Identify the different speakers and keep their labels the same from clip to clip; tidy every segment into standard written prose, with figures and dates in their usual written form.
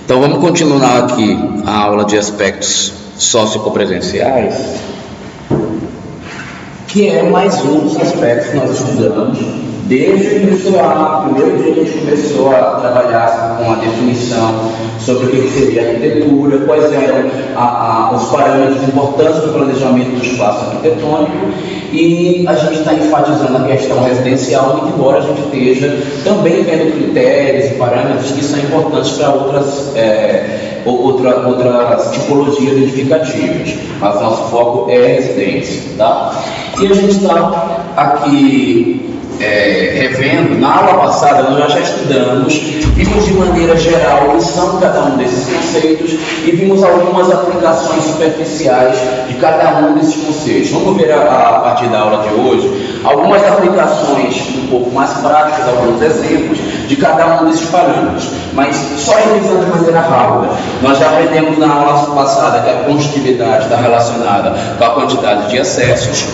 Speaker 1: Então vamos continuar aqui a aula de aspectos sociopresenciais, que é mais um dos aspectos que nós estudamos desde o primeiro dia que a gente começou a trabalhar com a definição sobre o que seria arquitetura, quais eram os parâmetros importantes do planejamento do espaço arquitetônico, e a gente está enfatizando a questão residencial, muito embora a gente esteja também vendo critérios e parâmetros que são importantes para outras tipologias edificativas, mas nosso foco é residência, tá? E a gente está aqui revendo. Na aula passada nós já estudamos, vimos de maneira geral o que são cada um desses conceitos e vimos algumas aplicações superficiais de cada um desses conceitos. Vamos ver a partir da aula de hoje algumas aplicações um pouco mais práticas, alguns exemplos de cada um desses parâmetros, mas só revisando de maneira rápida. Nós já aprendemos na aula passada que a conjuntividade está relacionada com a quantidade de acessos,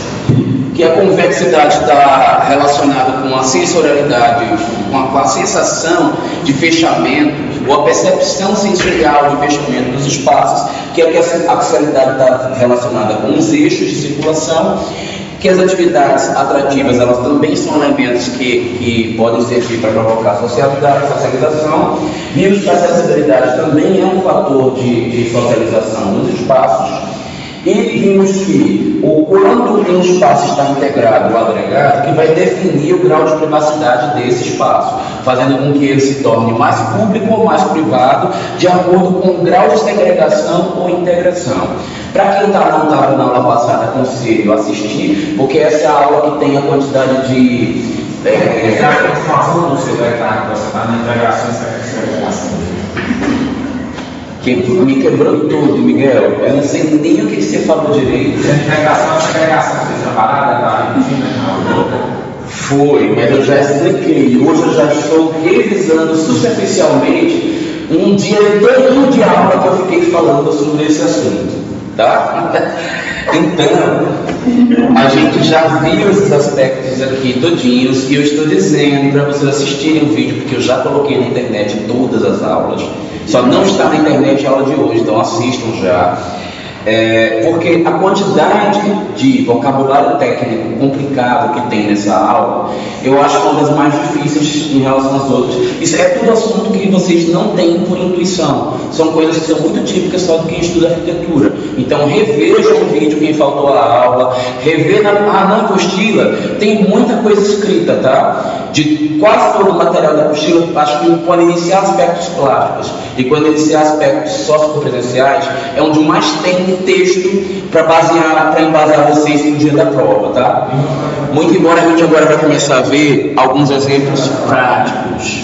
Speaker 1: que a convexidade está relacionada com a sensorialidade, com a sensação de fechamento, ou a percepção sensorial de fechamento dos espaços, que a axialidade está relacionada com os eixos de circulação, que as atividades atrativas elas também são elementos que podem servir para provocar socialização. Vimos que a acessibilidade também é um fator de socialização nos espaços. E vimos que o quanto um espaço está integrado ou agregado que vai definir o grau de privacidade desse espaço, fazendo com que ele se torne mais público ou mais privado, de acordo com o grau de segregação ou integração. Para quem não estava na aula passada, aconselho assistir, porque essa é a aula que tem a quantidade de...
Speaker 2: a informação do seu detalhe, você está na integração e segregação.
Speaker 1: Que me quebrou tudo, Miguel. Eu não sei nem o que você falou direito.
Speaker 2: Integração e segregação, você está parada, tá?
Speaker 1: Foi, mas eu já expliquei. Hoje eu já estou revisando superficialmente um dia todo de aula que eu fiquei falando sobre esse assunto, tá? Então, a gente já viu esses aspectos aqui todinhos e eu estou dizendo para vocês assistirem o vídeo, porque eu já coloquei na internet todas as aulas. Só não está na internet a aula de hoje, então assistam já. Porque a quantidade de vocabulário técnico complicado que tem nessa aula, eu acho que é uma das mais difíceis em relação às outras. Isso é tudo assunto que vocês não têm por intuição. São coisas que são muito típicas só de quem estuda arquitetura. Então revejam o vídeo, quem faltou a aula, rever na apostila, tem muita coisa escrita, tá? De quase todo o material da apostila, acho que pode iniciar aspectos plásticos. E quando iniciar aspectos sociopresenciais, é onde mais tem texto para embasar vocês no dia da prova, tá? Muito embora a gente agora vai começar a ver alguns exemplos práticos.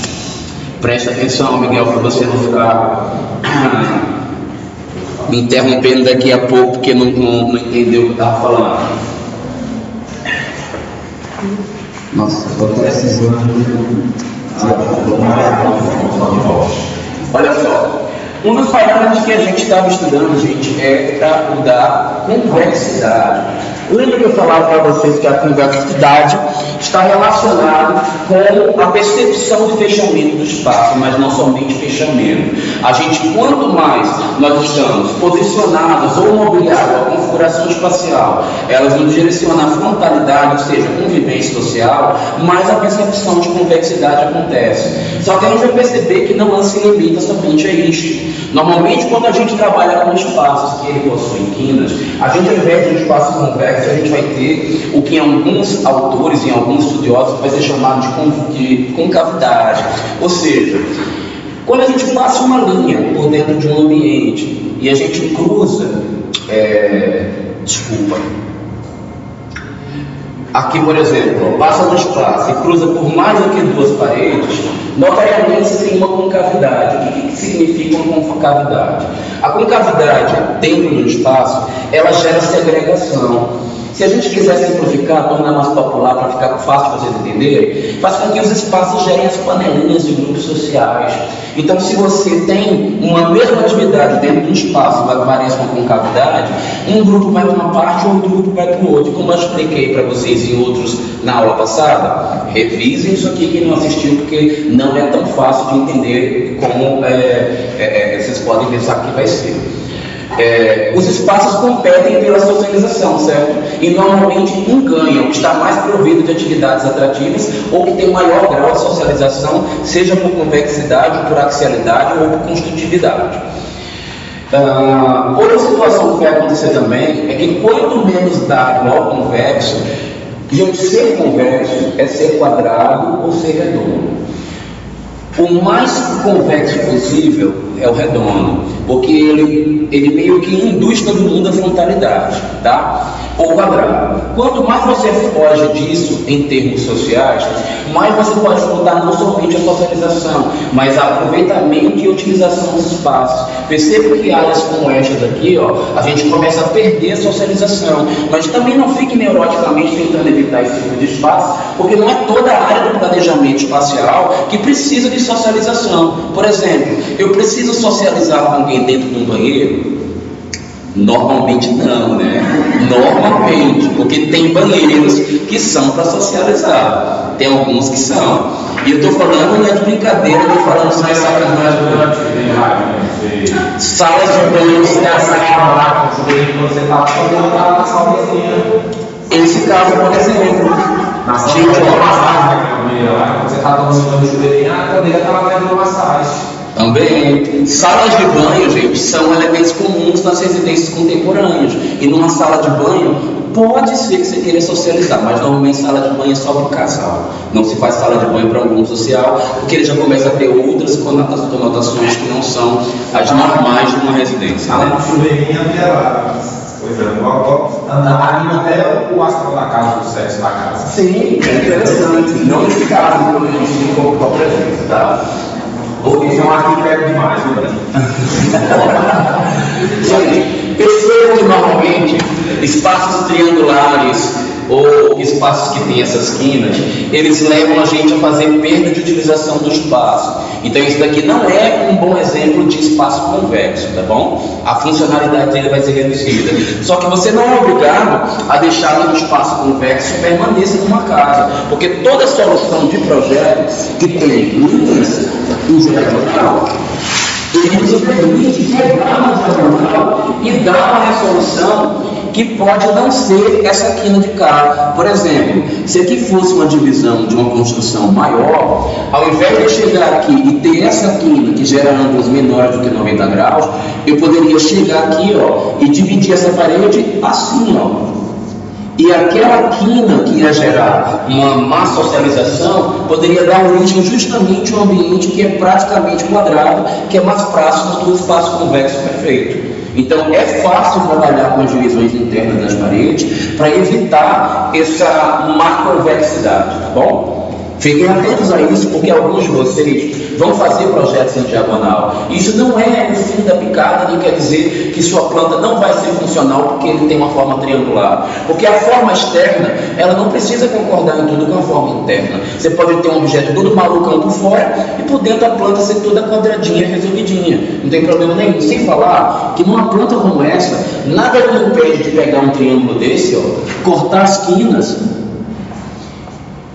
Speaker 1: Presta atenção, Miguel, para você não ficar me interrompendo daqui a pouco, porque não entendeu o que eu estava falando. Nossa, estou precisando. Olha só, um dos parâmetros que a gente estava estudando, gente, é para da convexidade. Lembra que eu falava para vocês que a convexidade está relacionada com a percepção de fechamento do espaço, mas não somente fechamento. A gente, quanto mais nós estamos posicionados ou mobiliados, a configuração espacial, elas nos direcionam à frontalidade, ou seja, convivência social, mais a percepção de convexidade acontece. Só que a gente vai perceber que não se limita somente a isto. Normalmente, quando a gente trabalha com espaços que ele possui quinas, a gente, ao invés de um espaço convexo, a gente vai ter o que em alguns autores e em alguns estudiosos vai ser chamado de concavidade. Ou seja, quando a gente passa uma linha por dentro de um ambiente e a gente cruza, aqui, por exemplo, passa no espaço e cruza por mais do que duas paredes, notariamente você tem uma concavidade. O que significa uma concavidade? A concavidade dentro do espaço, ela gera segregação. Se a gente quiser simplificar, tornar mais popular para ficar fácil de vocês entenderem, faz com que os espaços gerem as panelinhas de grupos sociais. Então, se você tem uma mesma atividade dentro de um espaço, vai variar com concavidade, um grupo vai para uma parte, outro grupo vai para o outro. Como eu expliquei para vocês em outros na aula passada, revisem isso aqui quem não assistiu, porque não é tão fácil de entender como vocês podem pensar que vai ser. Os espaços competem pela socialização, certo? E normalmente um ganha, o que está mais provido de atividades atrativas ou que tem maior grau de socialização, seja por convexidade, por axialidade ou por construtividade. Outra situação que vai acontecer também é que quanto menos dado ao convexo, gente, ser convexo é ser quadrado ou ser redondo. O mais convexo possível é o redondo, porque ele meio que induz todo mundo à frontalidade, tá? Ou quadrado. Quanto mais você foge disso em termos sociais, mais você pode explotar não somente a socialização, mas a aproveitamento e utilização dos espaços. Perceba que áreas como estas aqui, a gente começa a perder a socialização, mas também não fique neuroticamente tentando evitar esse tipo de espaço, porque não é toda a área do planejamento espacial que precisa de socialização. Por exemplo, eu preciso socializar com alguém dentro de um banheiro? Normalmente não, né? Normalmente, porque tem banheiros que são para socializar, tem alguns que são. E eu estou falando não é de brincadeira, eu estou falando sem sacanagem. Salas de banho,
Speaker 2: você está podendo estar na salazinha.
Speaker 1: Esse caso, por exemplo,
Speaker 2: na sala de massagem, você está tomando banho de chuveirinho, a cadeira está lá dentro da massagem.
Speaker 1: Também, salas de banho, gente, são elementos comuns nas residências contemporâneas. E numa sala de banho, pode ser que você queira socializar, mas normalmente sala de banho é só para o casal. Não se faz sala de banho para algum social, porque ele já começa a ter outras conotações que não são as normais de uma residência.
Speaker 2: Sala de chuveirinho é pois é, anima até o astral da casa, do sexo da casa.
Speaker 1: Sim, é interessante. Não nesse caso, quando a gente se encontra com a presença, tá?
Speaker 2: Porque são arquitetos demais, né?
Speaker 1: Gente, percebam que normalmente espaços triangulares ou espaços que têm essas quinas, eles levam a gente a fazer perda de utilização do espaço. Então isso daqui não é um bom exemplo de espaço convexo, tá bom? A funcionalidade dele vai ser reduzida. Só que você não é obrigado a deixar que o espaço convexo permaneça numa casa, porque toda solução de projetos que tem linhas em diagonal, ele nos permite quebrar uma diagonal e dar uma resolução que pode não ser essa quina de cá. Por exemplo, se aqui fosse uma divisão de uma construção maior, ao invés de eu chegar aqui e ter essa quina que gera ângulos menores do que 90 graus, eu poderia chegar aqui e dividir essa parede assim, E aquela quina que ia gerar uma má socialização poderia dar origem justamente a um ambiente que é praticamente quadrado, que é mais próximo do espaço convexo perfeito. Então é fácil trabalhar com as divisões internas das paredes para evitar essa má convexidade, tá bom? Fiquem atentos a isso, porque alguns de vocês vão fazer projetos em diagonal. Isso não é o fim da picada, nem quer dizer que sua planta não vai ser funcional porque ele tem uma forma triangular. Porque a forma externa, ela não precisa concordar em tudo com a forma interna. Você pode ter um objeto todo malucão por fora e por dentro a planta ser toda quadradinha, resolvidinha. Não tem problema nenhum. Sem falar que numa planta como essa, nada me impede de pegar um triângulo desse, cortar as quinas,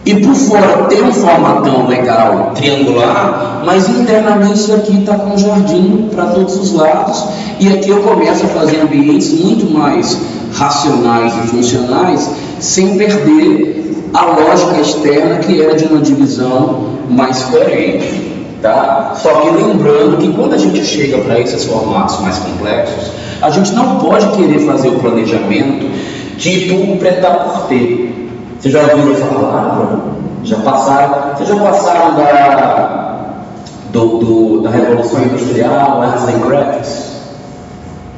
Speaker 1: e por fora ter um formatão legal, triangular, mas internamente isso aqui está com um jardim para todos os lados, e aqui eu começo a fazer ambientes muito mais racionais e funcionais, sem perder a lógica externa que era de uma divisão mais coerente, tá? Só que lembrando que quando a gente chega para esses formatos mais complexos, a gente não pode querer fazer o planejamento tipo prêt-à-porter. Vocês já ouviram essa palavra? Vocês já passaram da Revolução Industrial, Arts and Crafts?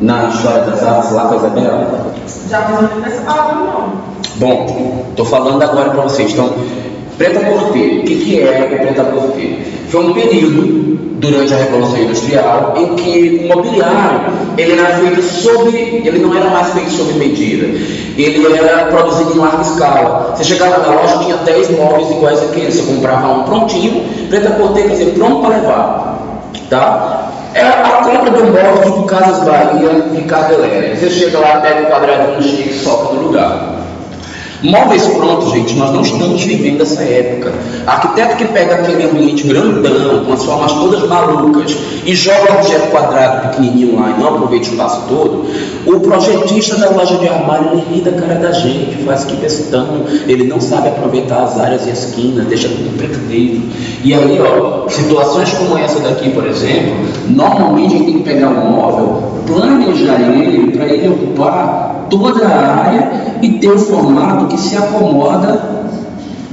Speaker 1: Na história das artes lá com a Isabela?
Speaker 3: Já não ouvi essa palavra, não.
Speaker 1: Bom, estou falando agora para vocês. Então, Prêt-à-porter, o que é o prêt-à-porter? Foi um período durante a Revolução Industrial em que o mobiliário ele não era mais feito sob medida, ele era produzido em larga escala. Você chegava na loja, tinha 10 móveis iguais àqueles, você comprava um prontinho, prêt-à-porter, quer dizer, pronto para levar, tá? É a compra de um móvel tipo Casas Bahia, Ricardo Helena. Você chega lá, pega um quadradinho chique e soca no lugar. Móveis prontos, gente, nós não estamos vivendo essa época. Arquiteto que pega aquele ambiente grandão, com as formas todas malucas, e joga um objeto quadrado pequenininho lá e não aproveita o espaço todo, o projetista da loja de armário, ele ri da cara da gente, faz que bestão, ele não sabe aproveitar as áreas e a esquina, deixa tudo preto. E aí, ó, situações como essa daqui, por exemplo, normalmente a gente tem que pegar um móvel, planejar ele para ele ocupar toda a área e ter um formato que se acomoda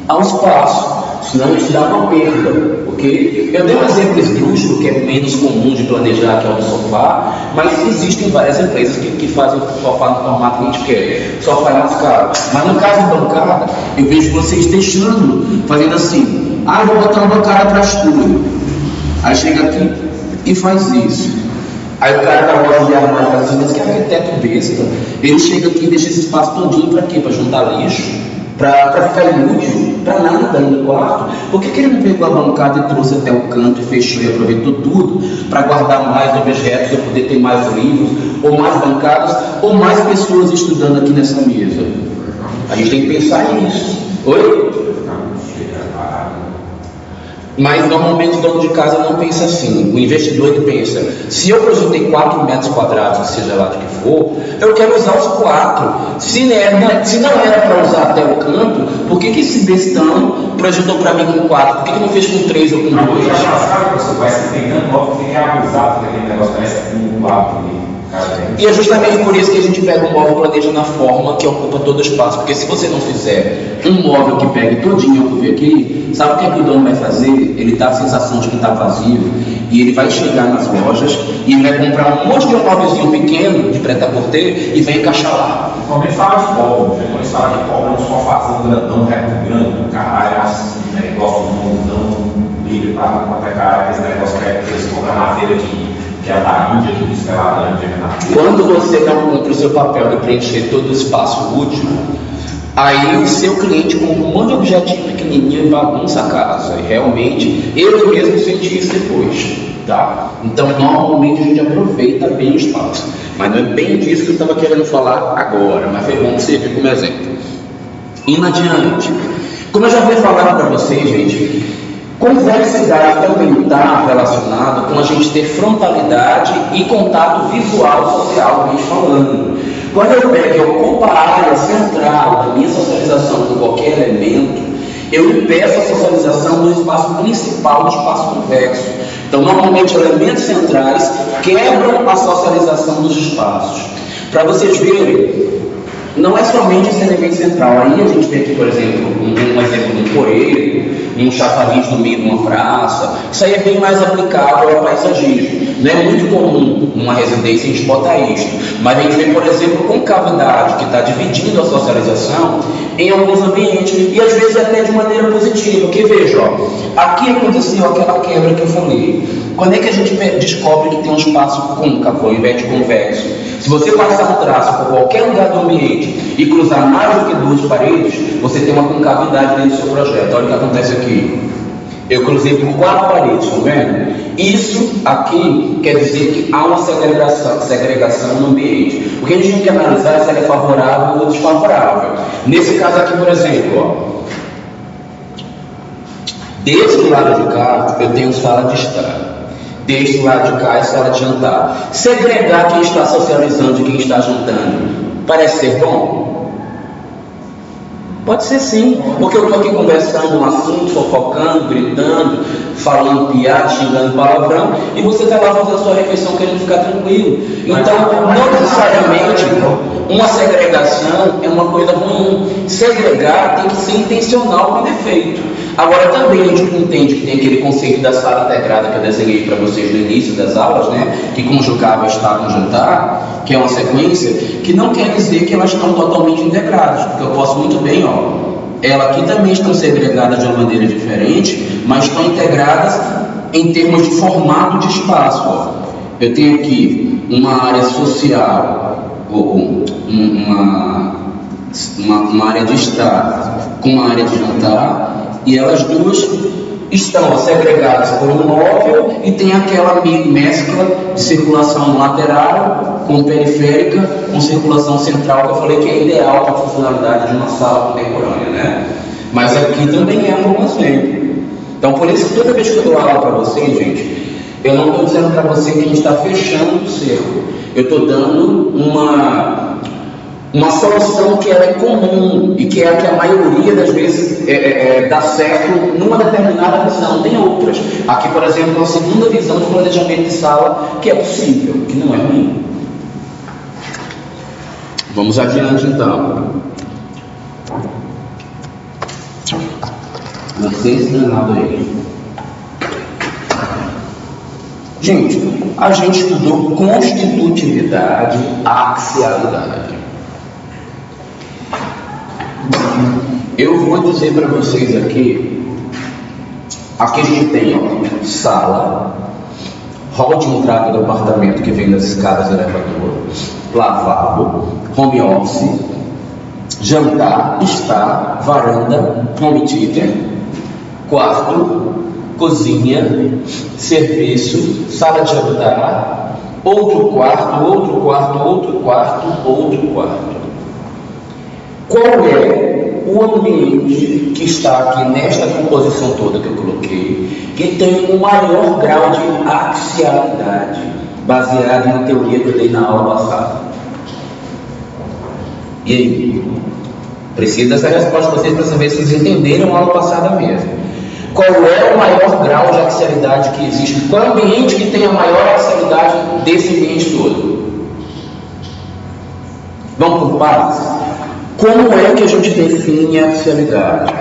Speaker 1: ao espaço, senão isso dá uma perda, ok? Eu dei um exemplo esdrúxulo, que é menos comum de planejar, que é o do sofá, mas existem várias empresas que fazem o sofá no formato que a gente quer, sofá é mais caro. Mas no caso da bancada, eu vejo vocês deixando, fazendo assim, vou botar uma bancada para estúdio, aí chega aqui e faz isso. Aí o cara da loja de armário fala assim, mas que arquiteto besta, ele chega aqui e deixa esse espaço todinho para quê? Para juntar lixo? Para ficar inútil? Para nada no quarto? Por que ele não pegou a bancada e trouxe até o canto e fechou e aproveitou tudo para guardar mais objetos, para poder ter mais livros, ou mais bancadas, ou mais pessoas estudando aqui nessa mesa? A gente tem que pensar nisso. Oi? Mas normalmente o dono de casa não pensa assim. O investidor ele pensa, se eu projetei 4 metros quadrados, seja lá de que for, eu quero usar os 4. Se não era para usar até o canto, por que esse bestão projetou para mim com 4? Por que não fez com 3 ou com 2?
Speaker 2: Você vai se tentando logo, tem que abusar daquele negócio, parece um lado.
Speaker 1: E é justamente por isso que a gente pega um móvel e planeja na forma que ocupa todo o espaço. Porque se você não fizer um móvel que pegue todinho o que vê aqui, sabe o que é que o dono vai fazer? Ele dá a sensação de que está vazio e ele vai chegar nas lojas e ele vai comprar um monte de móvelzinho pequeno de prêt-à-porter e vai encaixar lá.
Speaker 2: Principalmente fala de pobre, quando eles falam de pobre, é um sofazão grandão, reto grande, caralho, assim, negócio não livre para caralho, esse negócio que eles compram na feira que é da Índia, que diz que é laranja.
Speaker 1: Quando você não cumpre o seu papel de preencher todo o espaço útil, aí o seu cliente compra um monte de objetinho pequenininho e bagunça a casa. E realmente, eu mesmo senti isso depois, tá? Então, normalmente a gente aproveita bem o espaço. Mas não é bem disso que eu estava querendo falar agora, mas foi bom que servir como exemplo. Indo adiante, como eu já havia falado para vocês, gente, convexidade também está relacionado com a gente ter frontalidade e contato visual social, falando. Quando eu pego e ocupo a área central da minha socialização com qualquer elemento, eu impeço a socialização do espaço principal, do espaço convexo. Então, normalmente, elementos centrais quebram a socialização dos espaços. Para vocês verem, não é somente esse elemento central. Aí a gente tem aqui, por exemplo, um exemplo de um poeiro, um chafariz no meio de uma praça. Isso aí é bem mais aplicável ao paisagismo. Não é muito comum numa residência a gente botar isso. Mas a gente vê, por exemplo, concavidade, que está dividindo a socialização em alguns ambientes, e às vezes até de maneira positiva. Porque veja, ó, aqui aconteceu aquela quebra que eu falei. Quando é que a gente descobre que tem um espaço côncavo ao invés de convexo? Se você passar um traço por qualquer lugar do ambiente e cruzar mais do que 2 paredes, você tem uma concavidade dentro do seu projeto. Olha o que acontece aqui. Eu cruzei por 4 paredes, estão vendo? Isso aqui quer dizer que há uma segregação no ambiente. O que a gente tem que analisar é se ela é favorável ou desfavorável. Nesse caso aqui, por exemplo, ó, desse lado de cá eu tenho sala de estar. Deste lado de cá é sala de jantar. Segregar quem está socializando e quem está jantando parece ser bom? Pode ser sim, porque eu estou aqui conversando um assunto, fofocando, gritando, falando piada, xingando palavrão, e você está lá fazendo a sua refeição querendo ficar tranquilo. Então, não necessariamente uma segregação é uma coisa ruim. Segregar tem que ser intencional com defeito. Agora, também a gente entende que tem aquele conceito da sala integrada que eu desenhei para vocês no início das aulas, né? Que conjugava estar com jantar, que é uma sequência, que não quer dizer que elas estão totalmente integradas, porque eu posso muito bem, ó, elas aqui também estão segregadas de uma maneira diferente, mas estão integradas em termos de formato de espaço. Ó. Eu tenho aqui uma área social, uma área de estar com uma área de jantar, e elas duas estão segregadas por um móvel e tem aquela mescla de circulação lateral com periférica, com circulação central, que eu falei que é ideal para a funcionalidade de uma sala contemporânea, né? Mas aqui também é um bom exemplo. Então, por isso que toda vez que eu dou aula para vocês, gente, eu não estou dizendo para você que a gente está fechando o cerco. Eu estou dando uma solução que ela é comum e que é a que a maioria das vezes dá certo numa determinada visão. Tem outras. Aqui, por exemplo, é uma segunda visão de planejamento de sala que é possível, que não é ruim. Vamos adiante então. Vocês treinado aí. Gente, a gente estudou constitutividade, axialidade. Eu vou dizer para vocês aqui a gente tem, ó, sala, hall de entrada do apartamento que vem das escadas do elevador, lavabo, home office, jantar, estar, varanda, home theater, quarto, cozinha, serviço, sala de jantar, outro quarto, outro quarto, outro quarto, outro quarto. Qual é o ambiente que está aqui nesta composição toda que eu coloquei, que tem um maior grau de axialidade, baseado na teoria que eu dei na aula passada? E aí? Preciso dessa resposta de vocês para saber se vocês entenderam a aula passada mesmo. Qual é o maior grau de axialidade que existe? Qual é o ambiente que tem a maior axialidade desse ambiente todo? Vamos por partes? Como é que a gente define a axialidade?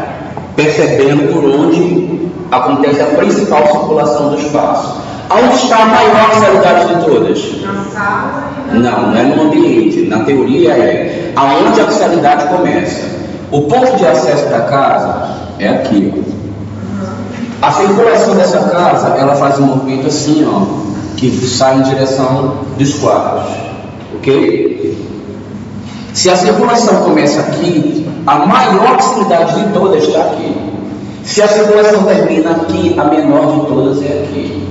Speaker 1: Percebendo por onde acontece a principal circulação do espaço. Onde está a maior axialidade de todas?
Speaker 3: Na sala?
Speaker 1: Não é no ambiente. Na teoria é aonde a axialidade começa. O ponto de acesso da casa é aqui. A circulação dessa casa, ela faz um movimento assim, ó, que sai em direção dos quartos. Ok? Se a circulação começa aqui, a maior axialidade de todas está aqui. Se a circulação termina aqui, a menor de todas é aqui.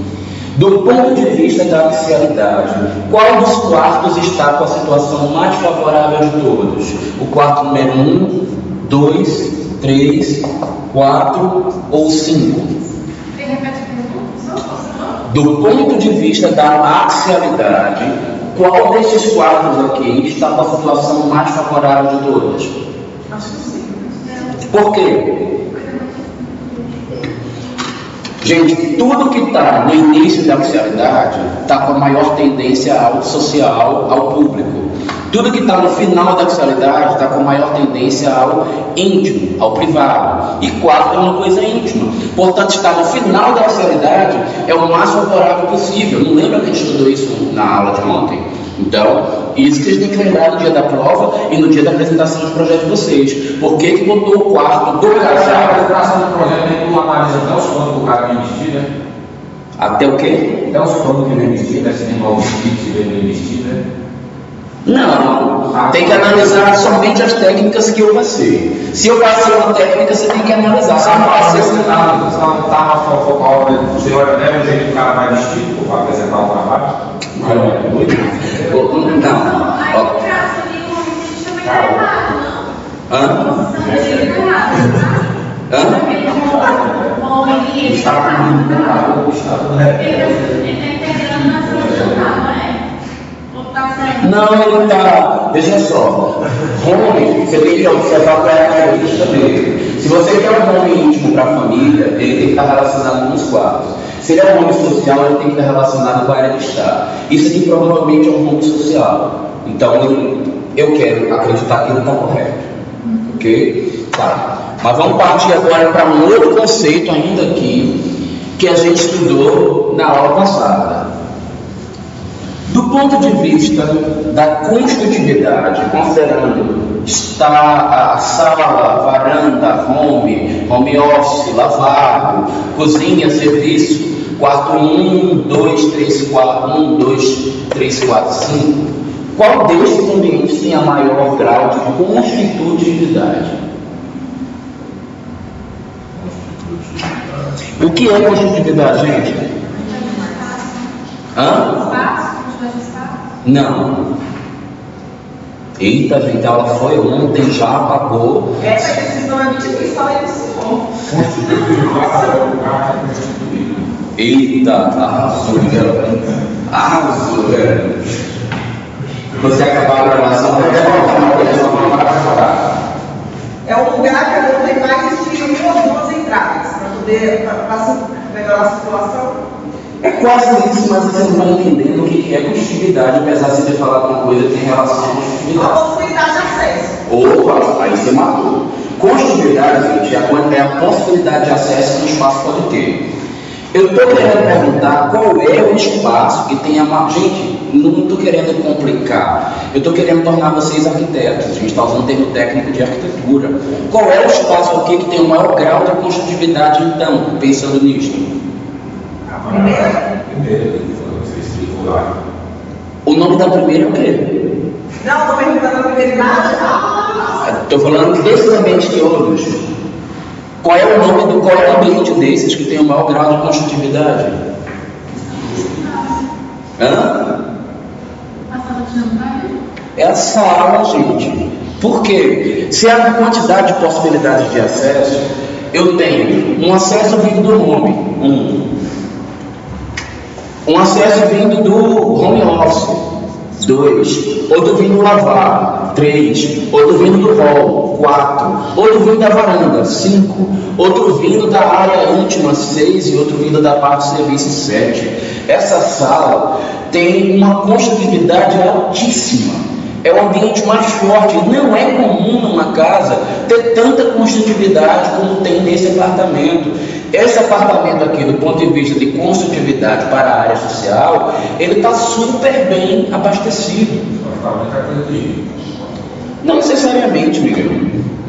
Speaker 1: Do ponto de vista da axialidade, qual dos quartos está com a situação mais favorável de todos? O quarto número 1, 2, 3, 4 ou 5? Do ponto de vista da axialidade, qual desses quartos aqui está com a situação mais favorável de todas?
Speaker 3: Acho que sim.
Speaker 1: Por quê? Gente, tudo que está no início da axialidade está com a maior tendência ao social, ao público. Tudo que está no final da axialidade está com a maior tendência ao íntimo, ao privado. E quarto é uma coisa íntima. Portanto, estar no final da axialidade é o mais favorável possível. Não lembra que a gente estudou isso na aula de ontem? Então, isso que vocês têm que lembrar no dia da prova e no dia da apresentação do projeto de vocês. Por que botou o quarto do casal?
Speaker 2: A apresentação do projeto tem que analisar até os planos que o cara vem vestir, né?
Speaker 1: Até o quê?
Speaker 2: Até os planos que vem vestir, né? Se tem igual vestido, se vem vestir, né?
Speaker 1: Não, tem que analisar somente as técnicas que eu passei. Se eu passei uma técnica, você tem que analisar. Se eu não passei,
Speaker 2: Você está focal, você olha até o jeito que o cara vai vestir para apresentar o trabalho.
Speaker 1: Não.
Speaker 3: Aí o traço ali com o vídeo também está errado, não?
Speaker 1: Hã?
Speaker 3: Ele está integrando na sua jornada, não é? Ou está saindo?
Speaker 1: Não, ele está. Veja só. Home, você tem que observar qual é a característica dele. Se você quer um home íntimo para a família, ele tem que estar relacionado com os quartos. Se ele é um home social, ele tem que estar relacionado com a área de estar. Isso aqui provavelmente é um home social. Então, eu quero acreditar que ele está correto. Ok? Tá. Mas vamos partir agora para um outro conceito ainda aqui, que a gente estudou na aula passada. Do ponto de vista da constitutividade, considerando está a sala, varanda, home office, lavabo, cozinha, serviço, quarto 1, 2, 3, 4, 1, 2, 3, 4, 5. Qual desses ambientes tem a maior grau de constitutividade? O que é constitutividade, gente? Não. Eita, gente, a aula foi ontem, já apagou.
Speaker 3: Essa decisão é de só ele ensinou.
Speaker 1: Eita, arrasou, velho. Você acabar a gravação,
Speaker 4: é um lugar que não tem mais de uma ou duas entradas para poder melhorar a circulação.
Speaker 1: É quase isso, mas você não vai entendendo o que é constitutividade, apesar de você ter falado uma coisa que tem relação com
Speaker 4: A
Speaker 1: constitutividade.
Speaker 4: possibilidade de acesso.
Speaker 1: Opa, aí você matou. Constitutividade, gente, é a possibilidade de acesso que o espaço pode ter. Eu estou querendo perguntar qual é o espaço que tem a maior. Gente, não estou querendo complicar. Eu estou querendo tornar vocês arquitetos. A gente está usando o termo técnico de arquitetura. Qual é o espaço aqui que tem o maior grau de constitutividade, então, pensando nisso?
Speaker 4: Primeira?
Speaker 1: O nome da primeira é o quê?
Speaker 4: Não, estou perguntando a primeira imagem.
Speaker 1: Estou falando desses ambientes todos. Qual é o ambiente desses que tem o maior grau de constitutividade? Hã? É a sala, gente. Por quê? Se há quantidade de possibilidades de acesso, eu tenho um acesso vindo do home, um acesso vindo do home office, 2, outro vindo do lavabo, 3, outro vindo do hall, 4, outro vindo da varanda, 5, outro vindo da área íntima, 6 e outro vindo da parte de serviço, 7. Essa sala tem uma constitutividade altíssima. É o ambiente mais forte. Não é comum numa casa ter tanta constitutividade como tem nesse apartamento. Esse apartamento aqui, do ponto de vista de constitutividade para a área social, ele está super bem abastecido. Não necessariamente, Miguel.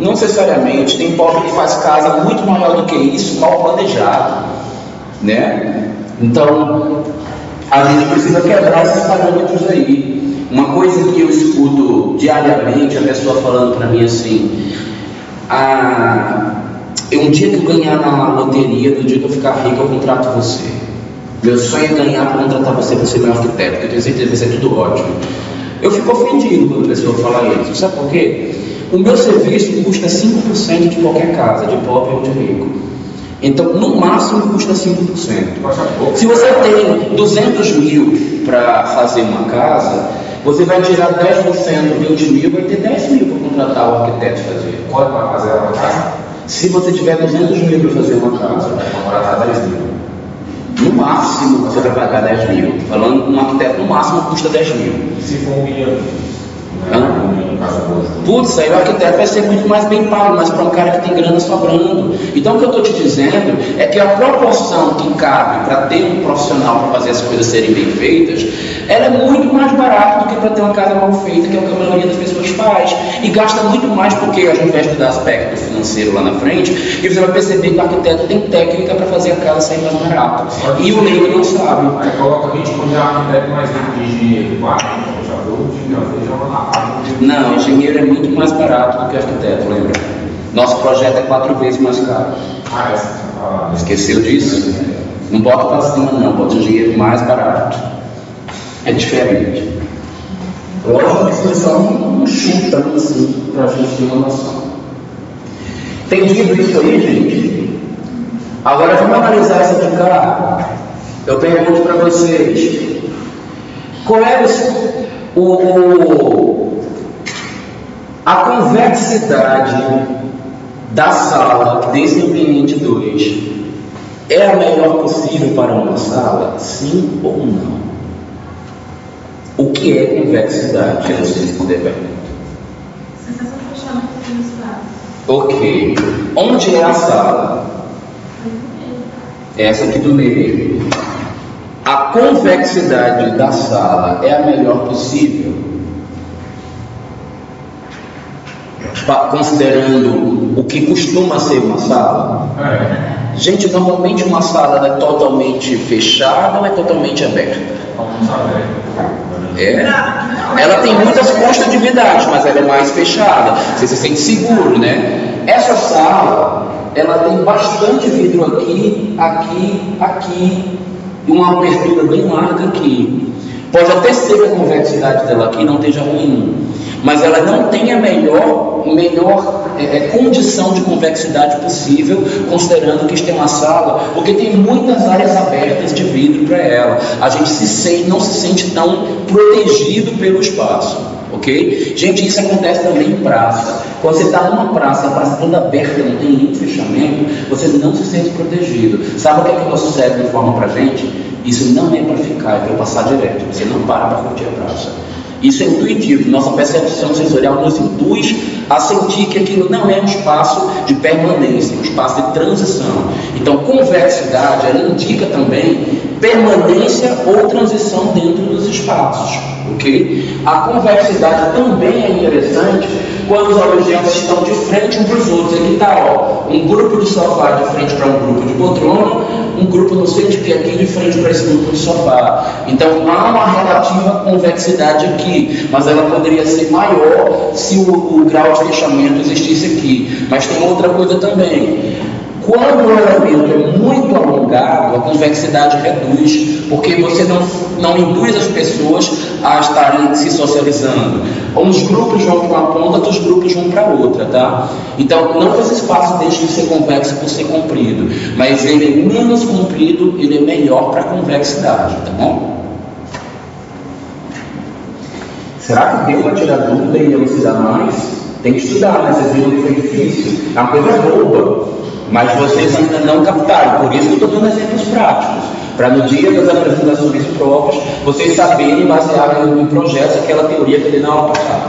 Speaker 1: Não necessariamente. Tem pobre que faz casa muito maior do que isso, mal planejado, né? Então, a gente precisa quebrar esses parâmetros aí. Uma coisa que eu escuto diariamente, a pessoa falando para mim assim: um dia que eu ganhar na loteria, no dia que eu ficar rico, eu contrato você. Meu sonho é ganhar para contratar você para ser meu arquiteto, porque eu tenho certeza que vai ser tudo ótimo. Eu fico ofendido quando a pessoa fala isso. Sabe por quê? O meu serviço custa 5% de qualquer casa, de pobre ou de rico. Então, no máximo, custa 5%. Se você tem 200 mil para fazer uma casa, você vai tirar 10%, 20 mil, vai ter 10 mil para contratar o arquiteto fazer.
Speaker 2: Pode fazer uma casa?
Speaker 1: Se você tiver 200 mil para fazer uma casa,
Speaker 2: vai contratar 10 mil.
Speaker 1: No máximo, você vai pagar 10 mil. Falando que um arquiteto, no máximo, custa 10 mil.
Speaker 2: Se for $1 milhão?
Speaker 1: Putz, aí o arquiteto vai ser muito mais bem pago, mas para um cara que tem grana sobrando. Então o que eu estou te dizendo é que a proporção que cabe para ter um profissional para fazer as coisas serem bem feitas, ela é muito mais barata do que para ter uma casa mal feita, que é o que a maioria das pessoas faz. E gasta muito mais porque a gente vai estudar aspecto financeiro lá na frente, e você vai perceber que o arquiteto tem técnica para fazer a casa sair mais barata. E o leigo não sabe.
Speaker 2: Aí coloca 20 de arquiteto mais rico de engenheiro.
Speaker 1: Não, engenheiro é muito mais barato do que arquiteto, lembra? Nosso projeto é 4 vezes mais caro. Esqueceu disso? Não bota para cima não, bota engenheiro mais barato. É diferente. Lógico que isso é só um chutando assim, para a gente ter uma noção. Entendido isso aí, gente? Agora vamos analisar essa de cá. Eu pergunto para vocês: qual é a convexidade da sala desse ambiente 2 é a melhor possível para uma sala? Sim ou não? O que é convexidade? Eu não sei responder a pergunta.
Speaker 3: Sensação de fechamento do espaço.
Speaker 1: Ok. Onde é a sala? Essa aqui do meio. A convexidade da sala é a melhor possível? considerando o que costuma ser uma sala? Gente, normalmente uma sala ela é totalmente fechada ou é totalmente aberta? Ela tem muitas construtividades, mas ela é mais fechada. Você se sente seguro, né? Essa sala, ela tem bastante vidro aqui, e uma abertura bem larga aqui. Pode até ser que a convexidade dela aqui não esteja ruim, mas ela não tem a melhor condição de convexidade possível, considerando que isto é uma sala, porque tem muitas áreas abertas de vidro para ela. A gente não se sente tão protegido pelo espaço, ok? Gente, isso acontece também em praça. Quando você está numa praça, a praça toda aberta, não tem nenhum fechamento, você não se sente protegido. Sabe o que é que o nosso cérebro informa para a gente? Isso não é para ficar, é para passar direto. Você não para curtir a praça. Isso é intuitivo. Nossa percepção sensorial nos induz a sentir que aquilo não é um espaço de permanência, é um espaço de transição. Então, convexidade, ela indica também permanência ou transição dentro dos espaços, ok? A convexidade também é interessante quando os objetos estão de frente uns para os outros. Aqui está, um grupo de sofá de frente para um grupo de poltrona, um grupo não sei de que aqui de frente para esse grupo de sofá. Então há uma relativa convexidade aqui, mas ela poderia ser maior se o grau de fechamento existisse aqui. Mas tem outra coisa também. Quando o elemento é muito alongado, a convexidade reduz, porque você não induz as pessoas a estarem se socializando. Uns grupos vão para uma ponta, outros grupos vão para outra, tá? Então, não que esse espaço deixe de ser convexo por ser comprido, mas ele é menos comprido, ele é melhor para a convexidade, tá bom? Será que deu para tirar dúvida e elucidar mais? Tem que estudar, né? Vocês viram que foi difícil. É uma coisa boba. Mas vocês ainda não captaram, por isso que eu estou dando exemplos práticos, para no dia das apresentações próprias, vocês saberem basear em projetos aquela teoria que ele não aula passada.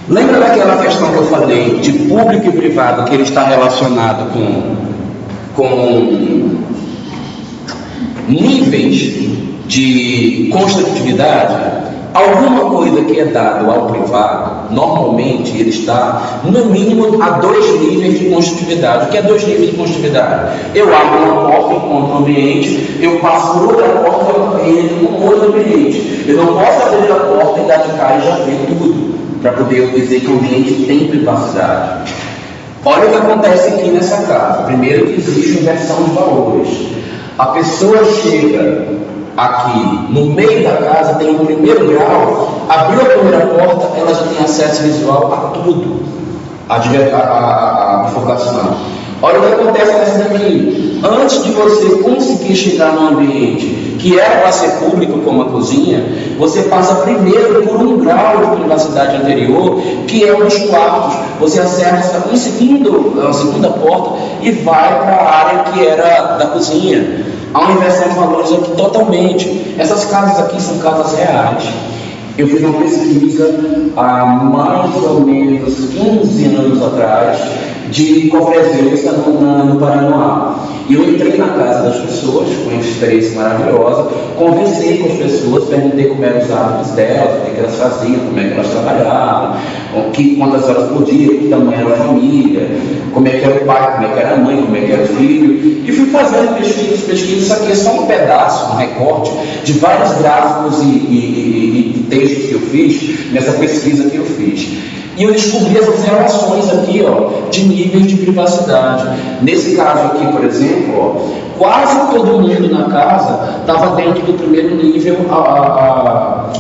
Speaker 1: Lembra daquela questão que eu falei de público e privado, que ele está relacionado com níveis de construtividade? Alguma coisa que é dado ao privado, normalmente ele está no mínimo a 2 níveis de construtividade. O que é 2 níveis de construtividade? Eu abro uma porta, encontro um ambiente, eu passo por outra porta e entro num outro ambiente. Eu não posso abrir a porta e dar de cara e já ver tudo, para poder eu dizer que o ambiente tem privacidade. Olha o que acontece aqui nessa casa. Primeiro que existe inversão de valores. A pessoa chega aqui no meio da casa, tem um primeiro grau, abriu a primeira porta, ela já tem acesso visual a tudo, a bifurcação. Olha o que acontece nessa daqui. Antes de você conseguir chegar num ambiente que era para ser público, como a cozinha, você passa primeiro por um grau de privacidade anterior, que é o dos quartos. Você acessa uma segunda porta e vai para a área que era da cozinha. Há uma inversão de valores aqui totalmente. Essas casas aqui são casas reais. Eu fiz uma pesquisa há mais ou menos 15 anos atrás de copresença no Paraná. E eu entrei na casa das pessoas, com uma experiência maravilhosa, conversei com as pessoas, perguntei como eram os hábitos delas, o que elas faziam, como é que elas trabalhavam, quantas horas por dia, que tamanho era a família, como é que era o pai, como é que era a mãe, como é que era o filho. E fui fazendo pesquisas. Isso aqui é só um pedaço, um recorte de vários gráficos e textos que eu fiz nessa pesquisa que eu fiz. E eu descobri essas relações aqui, de níveis de privacidade. Nesse caso aqui, por exemplo, quase todo mundo na casa estava dentro do primeiro nível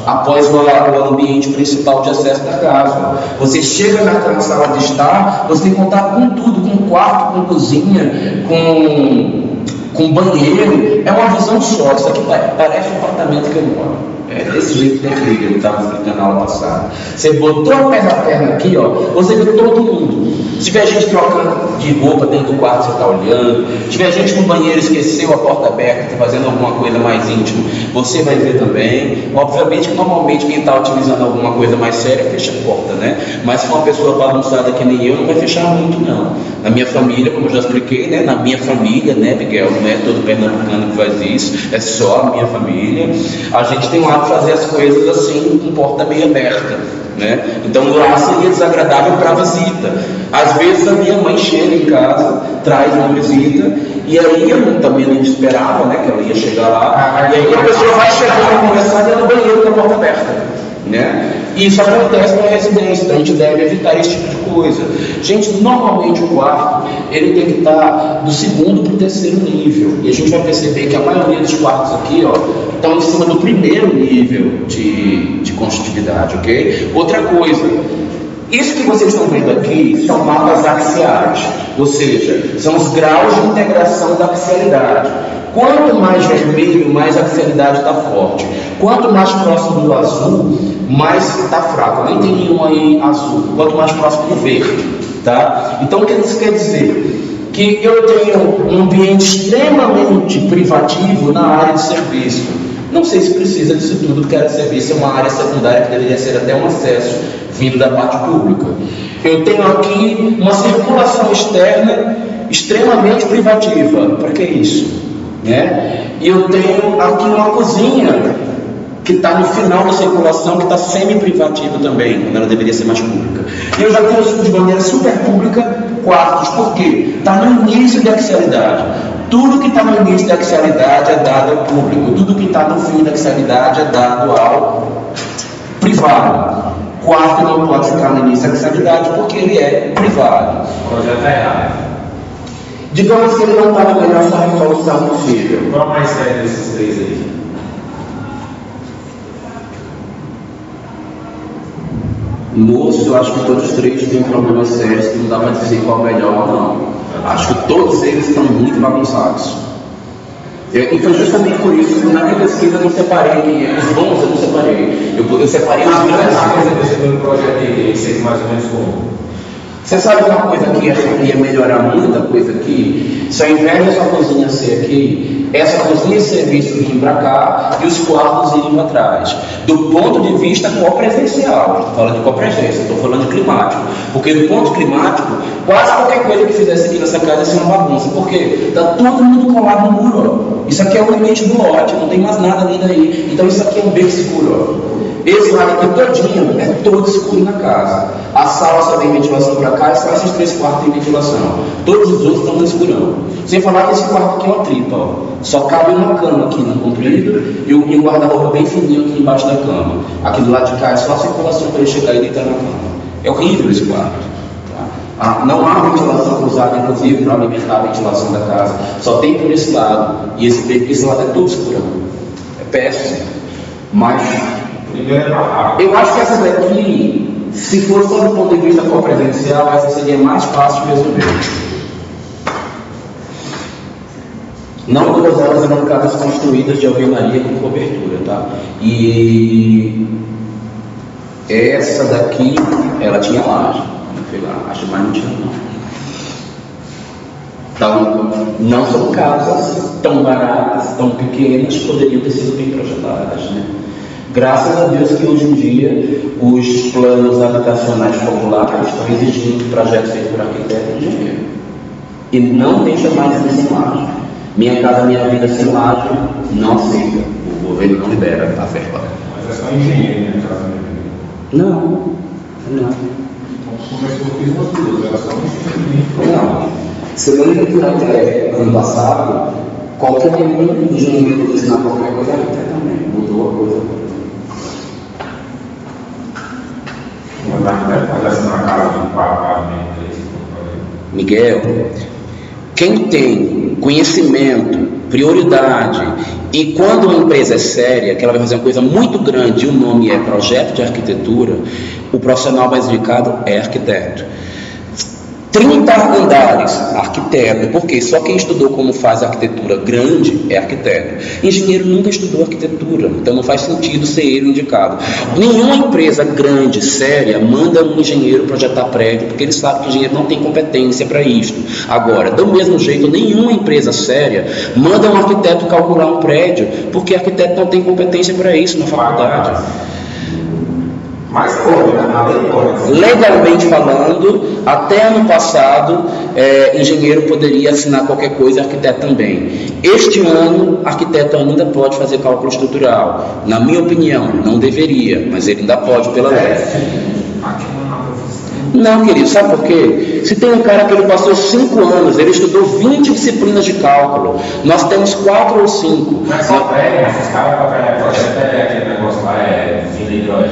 Speaker 1: após o ambiente principal de acesso da casa. Você chega na sala de estar, você tem contato com tudo, com quarto, com cozinha, com banheiro. É uma visão só. Isso aqui parece um apartamento que eu moro. É desse jeito que eu estava explicando na aula passada. Você botou o pé da perna aqui, você vê todo mundo. Se tiver gente trocando de roupa dentro do quarto, você está olhando. Se tiver gente no banheiro, esqueceu a porta aberta, está fazendo alguma coisa mais íntima, você vai ver também. Obviamente que normalmente quem está utilizando alguma coisa mais séria fecha a porta, né? Mas se for uma pessoa bagunçada que nem eu, não vai fechar muito não. Na minha família, como eu já expliquei, né? Na minha família, né, Miguel? Não é todo pernambucano que faz isso, é só a minha família. A gente tem um hábito de fazer as coisas assim, com porta meio aberta, né? Então lá seria desagradável para a visita. Às vezes a minha mãe chega em casa, traz uma visita, e aí eu também não esperava, né, que ela ia chegar lá, e aí a pessoa vai chegando a conversar e ela no banheiro com a porta aberta, né? E isso acontece na residência, então a gente deve evitar esse tipo de coisa. Gente, normalmente o quarto, ele tem que estar do segundo para o terceiro nível, e a gente vai perceber que a maioria dos quartos aqui, ó, estão em cima do primeiro nível de construtividade, ok? Outra coisa, isso que vocês estão vendo aqui são mapas axiais, ou seja, são os graus de integração da axialidade. Quanto mais vermelho, mais a axialidade está forte. Quanto mais próximo do azul, mais está fraco. Nem tem nenhum aí azul. Quanto mais próximo do verde, tá? Então, o que isso quer dizer? Que eu tenho um ambiente extremamente privativo na área de serviço. Não sei se precisa disso tudo, porque a área de serviço é uma área secundária que deveria ser até um acesso vindo da parte pública. Eu tenho aqui uma circulação externa extremamente privativa. Para que isso? Né? E eu tenho aqui uma cozinha que está no final da circulação, que está semi-privativa também, quando ela deveria ser mais pública. E eu já tenho de maneira super pública quartos, por quê? Está no início da axialidade. Tudo que está no início da axialidade é dado ao público, tudo que está no fim da axialidade é dado ao privado. Quarto não pode ficar no início da axialidade porque ele é privado.
Speaker 2: O projeto é errado.
Speaker 1: Digamos que ele não está na melhor resolução possível.
Speaker 2: Qual mais sério desses três aí?
Speaker 1: Moço, eu acho que todos os três têm problemas sérios que não dá para dizer qual é melhor ou não. Acho que todos eles estão muito bagunçados. E foi justamente por isso que na minha pesquisa eu não separei os bons, eu não separei. Eu separei os grandes.
Speaker 2: Esse projeto aí, seria mais ou menos como?
Speaker 1: Você sabe uma coisa que ia melhorar muita coisa aqui? Se ao invés dessa cozinha ser aqui, essa cozinha de serviço vir para cá e os quartos irem para trás. Do ponto de vista copresencial, estou falando de copresença, estou falando de climático. Porque do ponto climático, quase qualquer coisa que fizesse aqui nessa casa ia ser uma bagunça. Por quê? Está todo mundo colado no muro. Ó. Isso aqui é o limite do lote, não tem mais nada ali daí. Então isso aqui é um beco seguro. Ó. Esse lado aqui todinho é todo escuro na casa. A sala só tem ventilação para cá e só esses 3 quartos tem ventilação. Todos os outros estão no escurão. Sem falar que esse quarto aqui é uma tripa. Ó. Só cabe uma cama aqui no comprido e um guarda-roupa bem fininho aqui embaixo da cama. Aqui do lado de cá é só a circulação para ele chegar e deitar na cama. É horrível esse quarto. Tá? Não há ventilação cruzada, inclusive, para alimentar a ventilação da casa. Só tem por esse lado. E esse lado é todo escurão. É péssimo. Mas eu acho que essa daqui, se for só do ponto de vista copresencial, essa seria mais fácil de resolver. Não todas elas eram casas construídas de alvenaria com cobertura, tá? E essa daqui, ela tinha laje. Acho que mais não tinha não. Então, não são casas tão baratas, tão pequenas, poderiam ter sido bem projetadas, né? Graças a Deus que hoje em dia os planos habitacionais populares estão exigindo projetos feitos por arquiteto e engenheiro. E não deixa mais isso sem laje. Minha casa, minha vida sem laje não aceita. O governo não libera a verba.
Speaker 2: Mas é só engenheiro, né?
Speaker 1: Não.
Speaker 2: Então, começou a fiz umas duas, era só engenheiro.
Speaker 1: Não. Você lembra que até ano passado, qualquer engenheiro que ensinar qualquer coisa, até também mudou a coisa. Miguel, quem tem conhecimento, prioridade, e quando uma empresa é séria, que ela vai fazer uma coisa muito grande e o nome é projeto de arquitetura, o profissional mais indicado é arquiteto. 30 andares, arquiteto, porque só quem estudou como faz arquitetura grande é arquiteto. Engenheiro nunca estudou arquitetura, então não faz sentido ser ele indicado. Nenhuma empresa grande, séria, manda um engenheiro projetar prédio, porque ele sabe que o engenheiro não tem competência para isso. Agora, do mesmo jeito, nenhuma empresa séria manda um arquiteto calcular um prédio, porque arquiteto não tem competência para isso na faculdade.
Speaker 2: Mas pode, né? A lei pode.
Speaker 1: Legalmente falando, até ano passado, engenheiro poderia assinar qualquer coisa, arquiteto também. Este ano, arquiteto ainda pode fazer cálculo estrutural. Na minha opinião, não deveria, mas ele ainda pode pela lei. Não, querido, sabe por quê? Se tem um cara que ele passou 5 anos, ele estudou 20 disciplinas de cálculo, nós temos 4 ou 5.
Speaker 2: Mas só pega, esses caras para pegar projeto aquele negócio lá, fim de hidrogênio.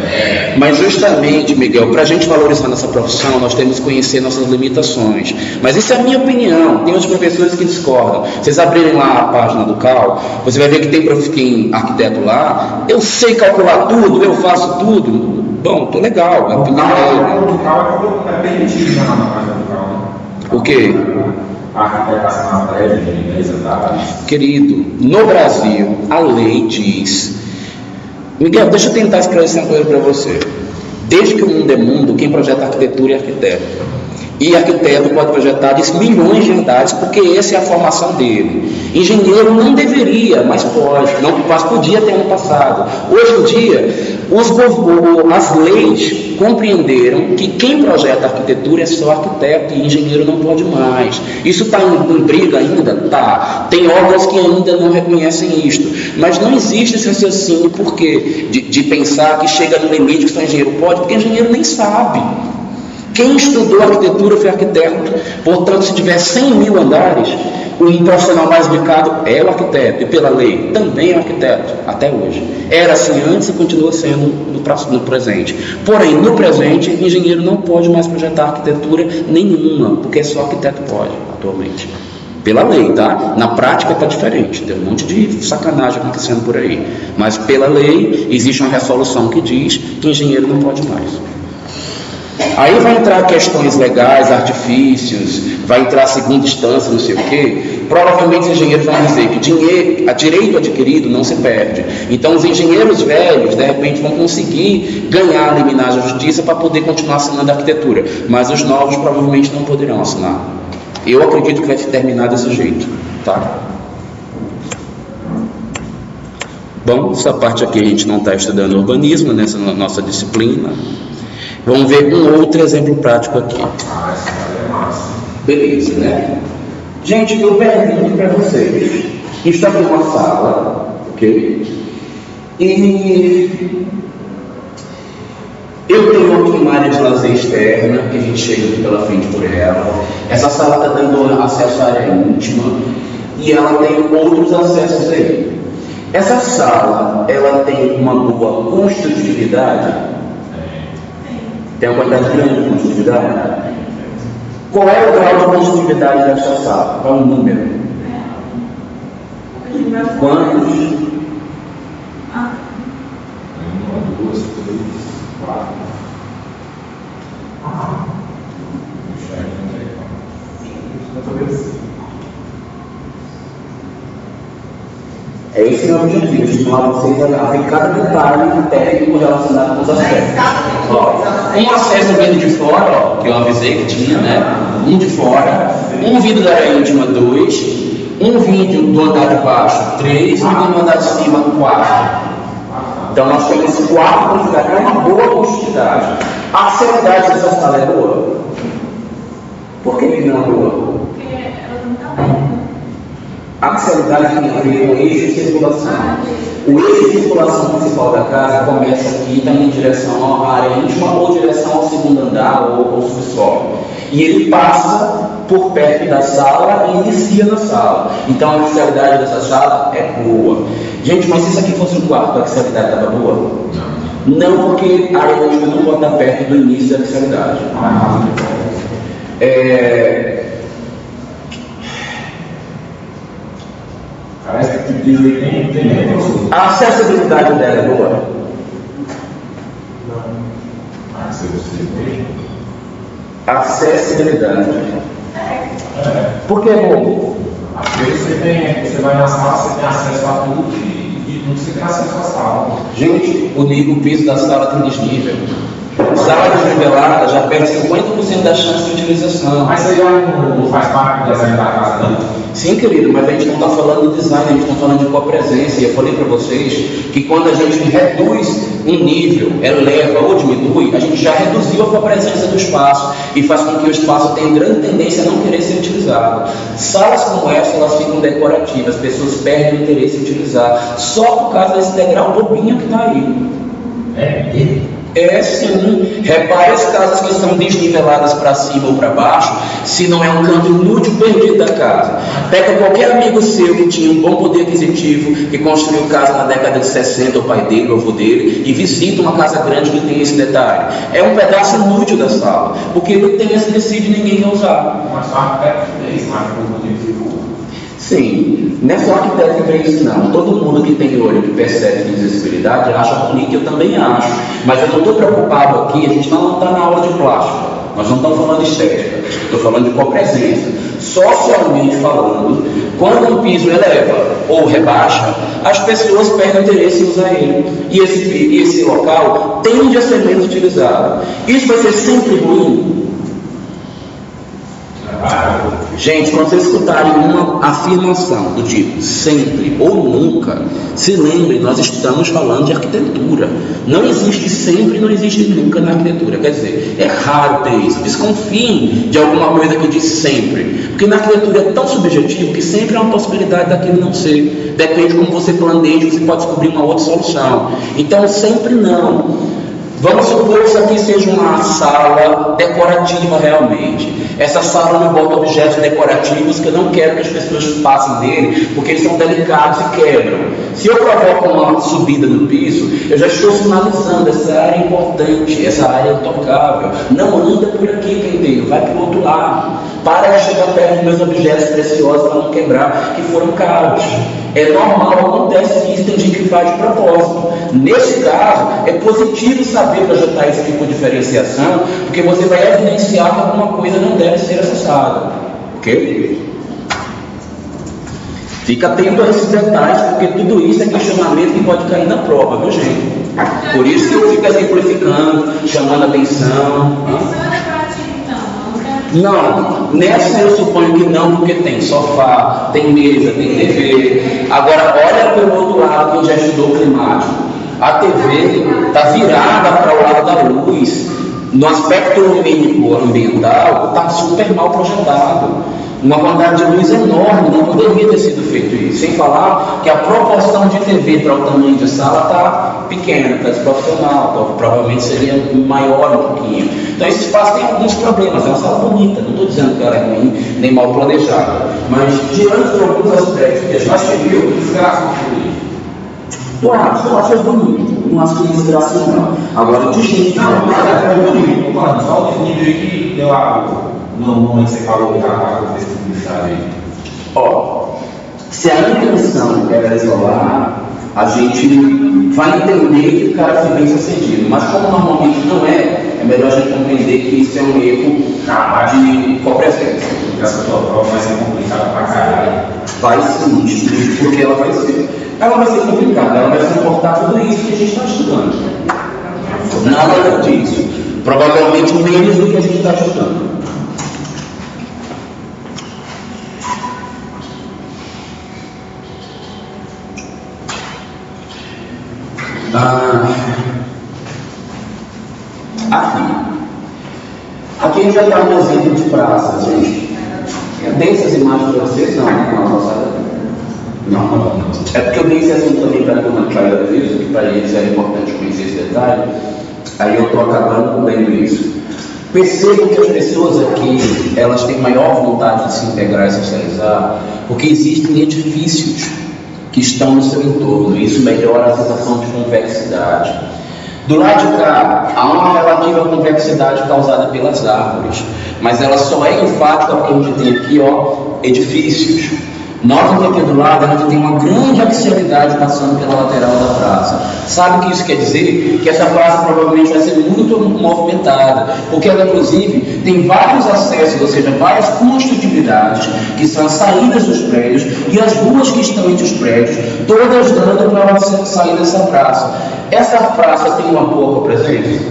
Speaker 1: Mas justamente, Miguel, para a gente valorizar nossa profissão, nós temos que conhecer nossas limitações. Mas isso é a minha opinião, tem os professores que discordam. Vocês abrirem lá a página do CAL, você vai ver que tem arquiteto lá, eu sei calcular tudo, eu faço tudo. Bom, tô legal, a opinião
Speaker 2: é permitido na página do CAL, né?
Speaker 1: O quê?
Speaker 2: A arquitetação na prévia de mesa da...
Speaker 1: Querido, no Brasil, a lei diz... Miguel, deixa eu tentar esclarecer uma coisa para você. Desde que o mundo é mundo, quem projeta arquitetura é arquiteto. E arquiteto pode projetar de milhões de unidades, porque essa é a formação dele. Engenheiro não deveria, mas pode, mas podia ter ano passado. Hoje em dia, as leis compreenderam que quem projeta arquitetura é só arquiteto e engenheiro não pode mais. Isso está em briga ainda? Tá. Tem órgãos que ainda não reconhecem isto. Mas não existe esse raciocínio porque de pensar que chega no limite que só engenheiro pode, porque engenheiro nem sabe. Quem estudou arquitetura foi arquiteto. Portanto, se tiver 100 mil andares, o profissional mais indicado é o arquiteto. E pela lei, também é o arquiteto, até hoje. Era assim antes e continua sendo no presente. Porém, no presente, engenheiro não pode mais projetar arquitetura nenhuma, porque só arquiteto pode, atualmente. Pela lei, tá? Na prática está diferente. Tem um monte de sacanagem acontecendo por aí. Mas pela lei, existe uma resolução que diz que engenheiro não pode mais. Aí vai entrar questões legais, artifícios, vai entrar segunda instância, não sei o quê. Provavelmente os engenheiros vão dizer que direito adquirido não se perde. Então os engenheiros velhos, de repente, vão conseguir ganhar a liminar da justiça para poder continuar assinando a arquitetura. Mas os novos provavelmente não poderão assinar. Eu acredito que vai terminar desse jeito, tá? Bom, essa parte aqui a gente não está estudando urbanismo nessa nossa disciplina. Vamos ver um outro exemplo prático aqui. Beleza, né? Gente, eu pergunto para vocês. Isso aqui é uma sala, ok? E eu tenho aqui uma área de lazer externa, que a gente chega aqui pela frente por ela. Essa sala está dando acesso à área íntima e ela tem outros acessos aí. Essa sala, ela tem uma boa construtividade? Tem uma quantidade grande de construtividade? Qual é o grau de construtividade desta sala? Qual é o número? Quantos?
Speaker 2: 1, 2, 3, 4.
Speaker 1: Esse é o objetivo, a gente fala vocês a ver cada detalhe técnico relacionado com os acessos. Um acesso vindo de fora, ó, que eu avisei que tinha, né? Um de fora, um vindo da área íntima 2, um vindo do andar de baixo 3 e um do andar de cima 4. Então nós temos 4 construtividades, é uma boa construtividade. A acessibilidade dessa sala é boa? Por que não é boa?
Speaker 3: Porque ela não está aberta.
Speaker 1: A acessibilidade tem a ver com o eixo de circulação. O eixo de circulação principal da casa começa aqui e está em direção à área íntima ou direção ao segundo andar ou ao subsolo. E ele passa por perto da sala e inicia na sala. Então a acessibilidade dessa sala é boa. Gente, mas se isso aqui fosse um quarto, a acessibilidade estava boa? Não, porque a área íntima não pode estar perto do início da acessibilidade. A acessibilidade dela é boa? Acessibilidade. Por que é bom?
Speaker 2: Às vezes você vai na sala, você tem acesso a tudo e tudo você tem acesso à sala.
Speaker 1: Gente, o piso da sala tem desnível. sala desnivelada já perde 50% da chance de utilização.
Speaker 2: Mas isso aí não faz parte do design da casa, não?
Speaker 1: Sim, querido, mas a gente não está falando de design, a gente está falando de copresença. E eu falei para vocês que quando a gente reduz um nível, eleva ou diminui, a gente já reduziu a copresença do espaço e faz com que o espaço tenha grande tendência a não querer ser utilizado. Salas como essa, elas ficam decorativas, as pessoas perdem o interesse em utilizar, só por causa desse degrau bobinho que está aí. É sim. Repare as casas que são desniveladas para cima ou para baixo, se não é um canto inútil perdido da casa. Pega qualquer amigo seu que tinha um bom poder aquisitivo, que construiu casa na década de 60, o pai dele, o avô dele, e visita uma casa grande que tem esse detalhe. É um pedaço inútil da sala, porque não tem esse tecido e ninguém quer usar.
Speaker 2: Mas só arquiteto é isso, mas não tem que.
Speaker 1: Sim, não é só arquiteto que vê isso não. Todo mundo que tem olho, que percebe visibilidade, acha bonito, eu também acho. Mas eu não estou preocupado aqui, a gente não está na aula de plástico. Nós não estamos falando de estética, estou falando de copresença. Socialmente falando, quando um piso eleva ou rebaixa, as pessoas perdem interesse em usar ele. E esse local tende a ser menos utilizado. Isso vai ser sempre ruim? Gente, quando vocês escutarem uma afirmação do tipo sempre ou nunca, se lembrem, nós estamos falando de arquitetura. Não existe sempre, não existe nunca na arquitetura. Quer dizer, é raro ter isso. Desconfiem de alguma coisa que diz sempre, porque na arquitetura é tão subjetivo que sempre há uma possibilidade daquilo não ser. Depende de como você planeja, você pode descobrir uma outra solução. Então, sempre não. Vamos supor que isso aqui seja uma sala decorativa realmente. Essa sala não bota objetos decorativos que eu não quero que as pessoas passem nele, porque eles são delicados e quebram. Se eu provoco uma subida no piso, eu já estou sinalizando, essa área é importante, essa área é intocável. Não anda por aqui, penteiro, vai para o outro lado. Para de chegar perto dos meus objetos preciosos para não quebrar, que foram caros. É normal, acontece isso, tem gente que faz de propósito. Nesse caso, é positivo saber projetar esse tipo de diferenciação, porque você vai evidenciar que alguma coisa não deve ser acessada. Ok? Fica atento a esses detalhes, porque tudo isso é questionamento que pode cair na prova, viu, gente? Por isso que eu fico exemplificando, chamando a atenção. Não, nessa eu suponho que não, porque tem sofá, tem mesa, tem TV. Agora, olha pelo outro lado, quem já estudou climático. A TV está virada para o lado da luz. No aspecto lumínico ambiental, está super mal projetado. Uma quantidade de luz enorme, não poderia ter sido feito isso. Sem falar que a proporção de TV para o tamanho de sala está pequena, está desproporcional, então, provavelmente seria maior um pouquinho. Então esse espaço tem alguns problemas, é uma sala bonita, não estou dizendo que ela é ruim, nem mal planejada, mas diante de alguns aspectos que a gente viu, desgraça eu acho bonito, não acho que desgraça não. Agora, de gente
Speaker 2: é bonito, só o nível que deu a. Não é que você falou que estava fazendo publicidade aí.
Speaker 1: Ó, se a intenção era isolar, a gente vai entender que o cara foi bem sucedido. Mas como normalmente não é melhor a gente compreender que isso é um erro de copresença.
Speaker 2: Essa tua prova vai ser complicada pra caralho.
Speaker 1: Vai sim, porque ela vai ser. Ela vai ser complicada, ela vai suportar tudo isso que a gente está estudando. Nada disso. Provavelmente menos do que a gente está estudando. Aqui a gente já está um exemplo de praça, gente. Dei essas imagens para vocês? Não. É porque eu dei esse assunto também para a turma que aviso, que para eles era importante conhecer esse detalhe. Aí eu estou acabando lendo isso. Percebo que as pessoas aqui, elas têm maior vontade de se integrar e socializar, porque existem edifícios que estão no seu entorno, e isso melhora a sensação de convexidade. Do lado de cá, há uma relativa convexidade causada pelas árvores, mas ela só é enfática porque a gente tem aqui, edifícios. Notem que aqui do lado a gente tem uma grande axialidade passando pela lateral da praça. Sabe o que isso quer dizer? Que essa praça provavelmente vai ser muito movimentada, porque ela inclusive tem vários acessos, ou seja, várias construtividades, que são as saídas dos prédios, e as ruas que estão entre os prédios, todas dando para ela sair dessa praça. Essa praça tem uma boa presença?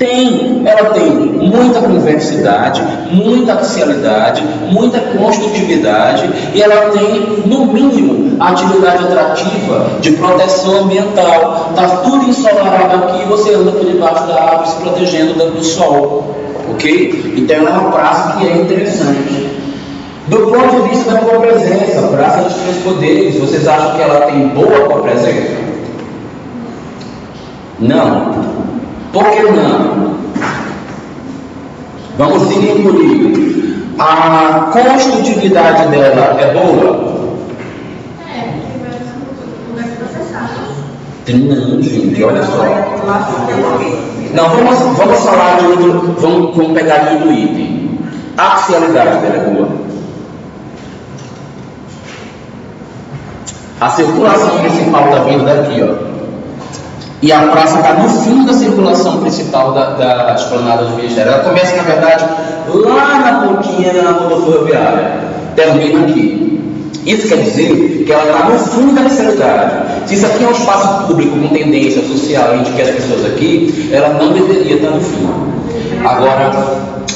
Speaker 1: Ela tem muita convexidade, muita axialidade, muita construtividade e ela tem, no mínimo, atividade atrativa de proteção ambiental. Está tudo ensolarado aqui e você anda por debaixo da árvore se protegendo do sol, ok? Então ela é uma praça que é interessante. Do ponto de vista da copresença, Praça dos Três Poderes, vocês acham que ela tem boa copresença? Não. Por que não? Vamos seguir comigo. A construtividade dela é boa? Não, gente, olha só. Não, vamos falar de outro. Vamos pegar outro item. A axialidade dela é boa? A circulação principal está vindo daqui, ó. E a praça está no fim da circulação principal da esplanada do Ministério. Ela começa, na verdade, lá na pontinha na rodoviária. Termina aqui. Isso quer dizer que ela está no fim da cidade. Se isso aqui é um espaço público com tendência social, a gente quer as pessoas aqui, ela não deveria estar no fim. Agora,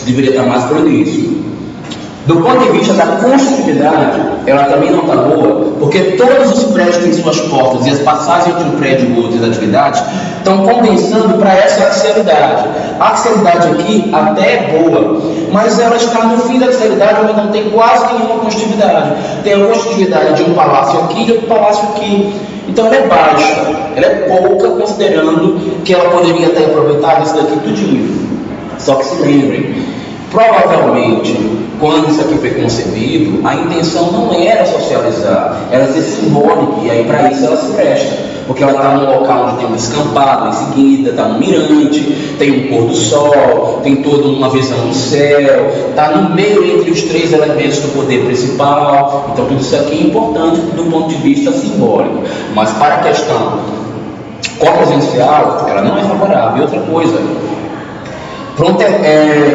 Speaker 1: deveria estar mais para o início. Do ponto de vista da construtividade, ela também não está boa, porque todos os prédios têm suas portas e as passagens entre um prédio e outro e as atividades estão condensando para essa axialidade. A axialidade aqui até é boa, mas ela está no fim da axialidade, onde não tem quase nenhuma construtividade. Tem a construtividade de um palácio aqui e de outro palácio aqui. Então ela é baixa, ela é pouca, considerando que ela poderia ter aproveitado isso daqui tudinho. Só que se lembrem, provavelmente, quando isso aqui foi concebido, a intenção não era socializar, era ser simbólica, e aí para isso ela se presta, porque ela está num local onde tem um descampado, em seguida está um mirante, tem um pôr do sol, tem toda uma visão do céu, está no meio entre os três elementos do poder principal. Então tudo isso aqui é importante do ponto de vista simbólico, mas para a questão copresencial, ela não é favorável. E outra coisa,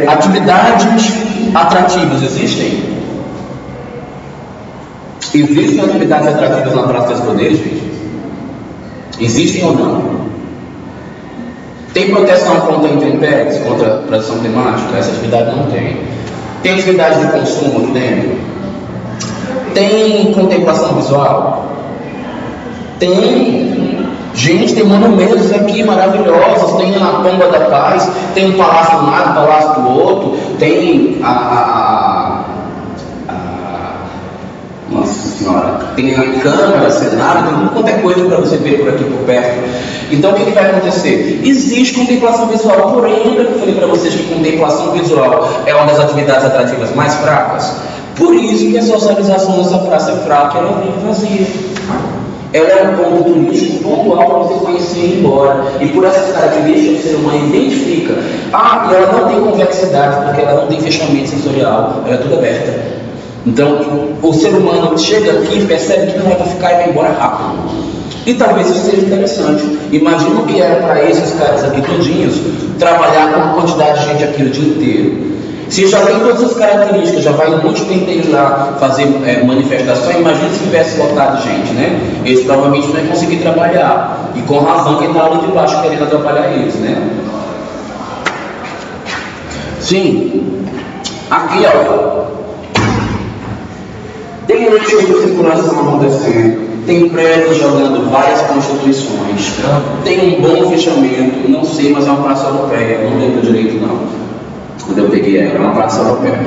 Speaker 1: atividades atrativas existem? Existem atividades atrativas na Praça dos Poderes, gente? Existem ou não? Tem proteção contra intempéries, contra proteção climática? Essa atividade não tem. Tem atividade de consumo aqui dentro? Tem contemplação visual? Tem. Gente, tem monumentos aqui maravilhosos, tem a Pomba da Paz, tem um palácio de um lado, um palácio do outro, tem nossa senhora, tem a Câmara, Senado, tem tudo quanto é coisa para você ver por aqui por perto. Então o que vai acontecer? Existe contemplação visual, porém, lembra que eu falei para vocês que contemplação visual é uma das atividades atrativas mais fracas? Por isso que a socialização dessa praça é fraca, ela vive vazia. Ela é um ponto turístico pontual para você conhecer e ir embora. E por essas características o ser humano identifica. E ela não tem convexidade, porque ela não tem fechamento sensorial, ela é tudo aberta. Então, o ser humano chega aqui e percebe que não é para ficar e vai embora rápido. E talvez isso seja interessante. Imagina o que era para esses caras aqui todinhos trabalhar com uma quantidade de gente aqui o dia inteiro. Se já tem todas as características, já vai um monte de gente lá fazer manifestação, imagina se tivesse lotado de gente, né? Eles provavelmente não iam conseguir trabalhar. E com razão quem está ali de baixo querendo atrapalhar eles, né? Sim. Aqui, ó. Tem eixo de circulação acontecendo. Tem prédios jogando várias constituições. Tem um bom fechamento. Não sei, mas é uma praça europeia. Não lembro direito, não. Quando eu peguei ela, uma praça europeia.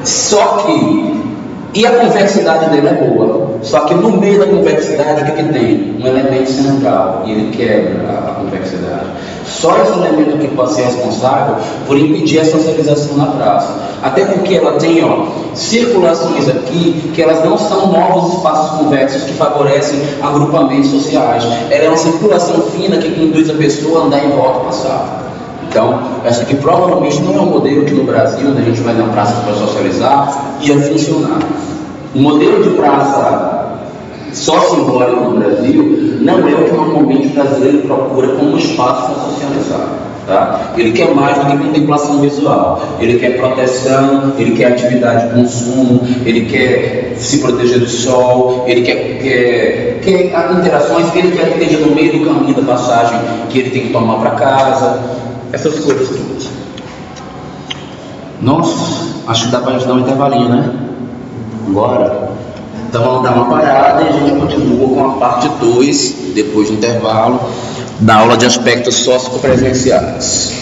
Speaker 1: Só que, e a convexidade dele é boa. Só que no meio da convexidade, o que tem? Um elemento central, e ele quebra a convexidade. Só esse elemento que pode ser responsável por impedir a socialização na praça. Até porque ela tem, circulações aqui que elas não são novos espaços convexos que favorecem agrupamentos sociais. Ela é uma circulação fina que induz a pessoa a andar em volta e passar. Então, essa aqui provavelmente não é um modelo que no Brasil, onde a gente vai na praça para socializar, ia funcionar. O modelo de praça só simbólico no Brasil não é o que normalmente o brasileiro procura como espaço para socializar. tá? Ele quer mais do que contemplação visual, ele quer proteção, ele quer atividade de consumo, ele quer se proteger do sol, ele quer interações, ele quer que esteja no meio do caminho da passagem que ele tem que tomar para casa, essas coisas todas. Nossa, acho que dá para a gente dar um intervalinho, né? Agora, então vamos dar uma parada e a gente continua com a parte 2, depois do intervalo, da aula de aspectos sociopresenciais.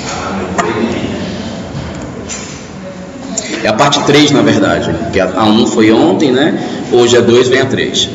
Speaker 1: É a parte 3, na verdade, que a 1 foi ontem, né? Hoje a 2 vem a 3.